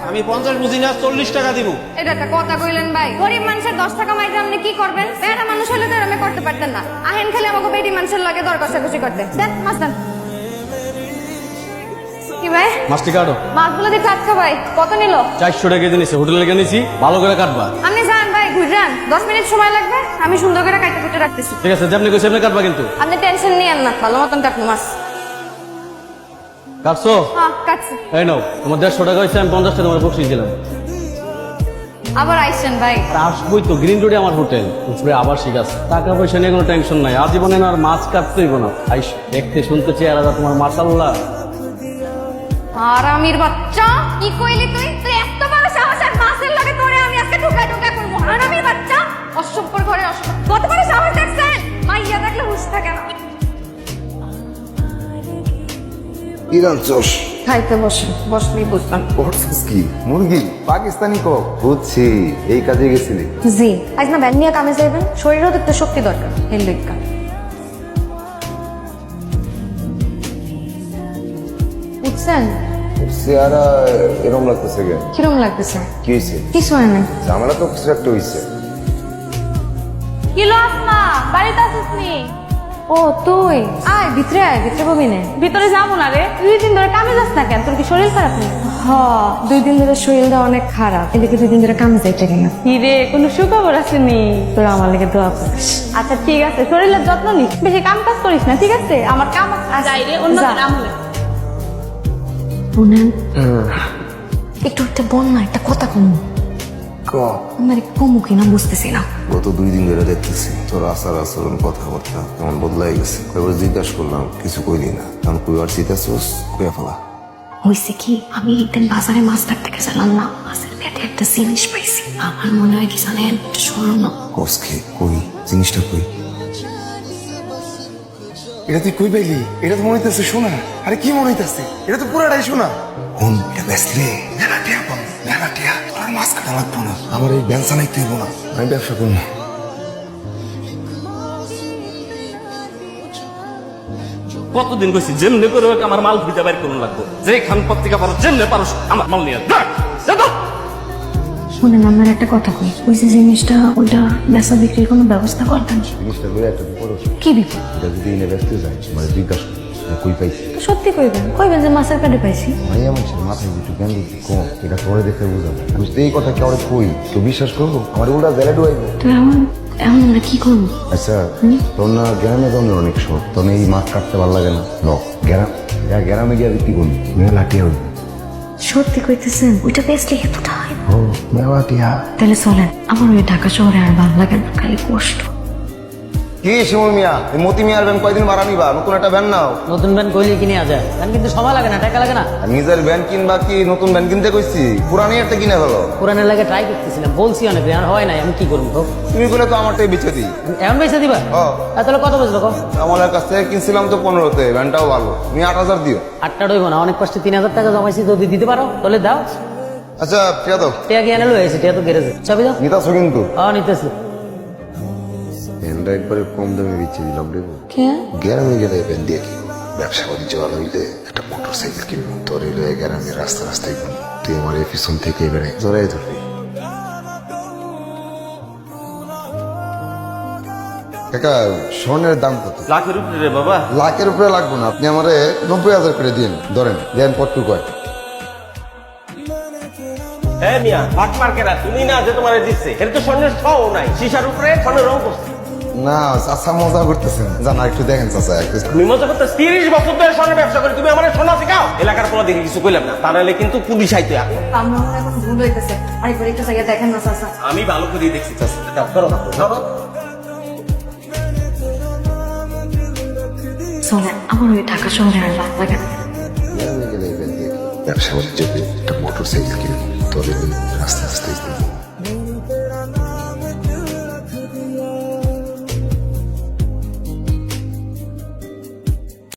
আমি 50 বুঝি না, 40 টাকা দিব। এটা একটা কথা কইলেন ভাই, গরিব মানুষের 10 টাকা মাইতে আপনি কি করবেন? বেটা মানুষ হলে তো এরকম করতে পারতেন না। আহেন খালি আমাকে বেটি মানুষের লাগে দর কষাকষি করতে। দেন মাছ দেন। কি ভাই মাছটি কাটো। মাছগুলো দিয়ে টাটকা ভাই। কত নিল? 400 টাকা দিয়েছে, হোটেলে কিনেছি, ভালো করে কাটবা। আপনি যান ভাই, ঘুরান, 10 মিনিট সময় লাগবে, আমি সুন্দর করে কাটতে কুটে রাখতেছি। ঠিক আছে, যেমনি কইছি এমনি কাটবা কিন্তু। আপনি টেনশন নিয়েন না, ভালো মতন কাটবো মাছ। কাটছো? হ্যাঁ কাটছি। এই নাও, তোমার 150 টাকা হয়েছে, আমি 50 টাকা তোমার বকশিশ দিলাম। আবার আইসেন ভাই। আর আসবোই তো, গ্রিন রোডে আমার হোটেল, উপরে আবার ঠিক আছে। টাকা পয়সা নিয়ে কোনো টেনশন নাই, আজীবনে আর মাছ কাটতেই না। আইস দেখতে শুনতে চেহারা তোমার মাশাআল্লাহ। আরামির বাচ্চা, কি কইলি তুই? তুই এত বড় সাহস আর মাছের লাগে তোরে আমি আজকে ঢুকাই করবো। আরামির বাচ্চা, অসভ্যর ঘরে অসভ্য। কত বড় সাহস দেখছেন? মাইয়া দেখলে হুঁশ থাকে না। ইরান চোষ খাইতে বসেন, বসলেই বুঝলাম। করছিস কি? মুরগি পাকিস্তানি কক বুঝছি, এই কাজে গেছিলি? জি, আজ না ব্যান নিয়ে কামে যাইবেন, শরীরেও তো একটু শক্তি দরকার। এই লইকা বুঝছেন? চেহারা এরম লাগতেছে কেন? কিরম লাগতেছে? কি হয়েছে? কিছু হয় নাই। ঝামেলা তো কিছু একটা হয়েছে। কি লস মা, বাড়িতে আসিস নি? ও তুই আয় ভিতরে, আয় ভিতরে বমি নে। ভিতরে যাবো না রে, 2 দিন ধরে কামে যাস না কেন? তোর কি শরীর খারাপ নেই? হ্যাঁ 2 দিন ধরে শরীরটা অনেক খারাপ, এদিকে 2 দিন ধরে কামে যাইতে গেলাম। কি রে, কোনো সুখবর আসেনি? তোর আমার লেগে দোয়া করিস। আচ্ছা ঠিক আছে, শরীরের যত্ন নিস, বেশি কাম কাজ করিস না, ঠিক আছে? আমার কাম যাই রে, অন্য কাম হলে শুনেন একটু একটা বল না, একটা কথা কম। আমার কমু কিনা বুঝতেছি না। গত 2 দিন ধরে দেখতেছি তোর আচার আচরণ কথাবার্তা কেমন বদলাই গেছে। কয়েকবার জিজ্ঞাসা করলাম, কিছু কইলি না। কারণ কইবার চিতাছোস, কইয়া ফেলা। হয়েছে কি, আমি একদিন বাজারে মাছ কাটতে গেছিলাম না, মাছের পেটে একটা জিনিস পাইছি। আমার মনে হয় কি জানেন, স্বর্ণ। কসকে কই জিনিসটা কই? এটা তুই কই পাইলি? এটা তো মনে হইতেছে শোনা। আরে কি মনে হইতেছে? এটা তো পুরাটাই শোনা। কোন এটা বেসলে? মেলাটিয়া পাবো, মেলাটিয়া। তোর আর মাছ কাটা লাগবো না, আমার এই ব্যবসা নাই তুইব না। আমি ব্যবসা করবো। কতদিন কইছি যেমনি করে হোক আমার মাল খুঁজে বাইর করুন লাগবো। যে খান পত্রিকা পারো, যেমনি পারো আমার মাল নিয়ে শুনেন, আমার একটা কথা কই, ওই যে জিনিসটা, ওইটা বেচা বিক্রির কোনো ব্যবস্থা করতেন? জিনিসটা করে একটা বিপদ আছে। কি বিপদ? এটা যদি এনে ব্যস্ত যায়, মানে জিজ্ঞাসা করি, কই পাইছি? তো সত্যি কইবেন, কইবেন যে মাছের পেটে পাইছি। মাইয়া মানুষের মাথায় কিছু জ্ঞান দিচ্ছি কম, এটা পরে দেখে বুঝাবো। আমি তো এই কথা কেউ কই, কেউ বিশ্বাস করবো? আমার উল্টা জেলে ডুবাইবো। তো এমন এমন আমরা কি করবো? আচ্ছা তোর না গ্রামে জন্মের অনেক শখ, তোর এই মাছ কাটতে ভালো লাগে না? গ্রামে গিয়ে বিক্রি করবি, মেলাটিয়া হইবে। সত্যি কইতেছেন? ওইটা বেচলে এতটা হয়? ও মেলাটিয়া। তাহলে চলেন, আমার ওই ঢাকা শহরে আর ভালো লাগে না, খালি কষ্ট। কি শিমুল মিয়া, এই মতি মিয়ার ভ্যান কয়দিন ভাড়া নিবা? নতুন একটা ভ্যান নাও। নতুন ব্যান কইলে কিনে যায়, ব্যান কিন্তু সময় লাগে না, টাকা লাগে না। আর নিজের ভ্যান কিনবা কি নতুন ভ্যান কিনতে কইছি? পুরানি একটা কিনে ফেলো। পুরানের লাগে ট্রাই করতেছিলাম, বলছি অনেক, আর হয় নাই, আমি কি করবো? তুমি বলে তো আমারটাই বেঁচে দিই। এমন পয়সা দিবা? ও তাহলে কত বেচবো? আমার কাছ থেকে কিনছিলাম তো 15-তে, ভ্যানটাও ভালো। তুমি 8,000 দিও। 8টা ডইব না, অনেক কষ্টে 3,000 টাকা জমাইছি, যদি দিতে পারো তাহলে দাও। আচ্ছা ঠিক আছে, টিয়া কি এনে লয়েছে, টিয়া তো গেরেছে, চাবি দাও। নিতাছো কিন্তু? নিতেছি। ভ্যানটা একবারে কম দামে বেচে দিলাম রে। কে? গ্রামে গেলে ভ্যান দিয়ে কি ব্যবসা বাণিজ্য ভালো হইলে একটা মোটর সাইকেল কিনবো। তোর এলে গ্রামে রাস্তায় ঘুরবো, তুই আমার এই পিছন থেকে এবারে জড়াই ধরবি। কাকা স্বর্ণের দাম কত? লাখের উপরে রে বাবা। লাখের উপরে লাগবো না, আপনি আমারে 90,000 করে দিন। ধরেন দেন পট্টু কয়। হ্যাঁ মিয়া, ভাট মার্কেরা তুমি না যে তোমার দিচ্ছে, এর তো স্বর্ণের ছাও নাই, শিশার উপরে স্বর্ণের রং করছে। না চাচা মজা করতেছেন, জানা একটু দেখেন চাচা। তুমি মজা করতে 30 বছর ধরে স্বর্ণের ব্যবসা করে, তুমি আমার সোনা শিখাও? এলাকার কোনো দিকে কিছু কইলাম না, তাহলে কিন্তু পুলিশ আইতো এখন। আমার এখন ভুল হইতেছে, আরেকবার একটু জায়গায় দেখেন না চাচা। আমি ভালো করে দেখছি চাচা, যাও করো না, ধরো। চলেন, আমার ওই ঢাকা শহরে আর ভালো লাগে না। গ্রামে গেলে ব্যবসা বাণিজ্য একটা মোটর সাইকেল কিনবো, তোর রাস্তায়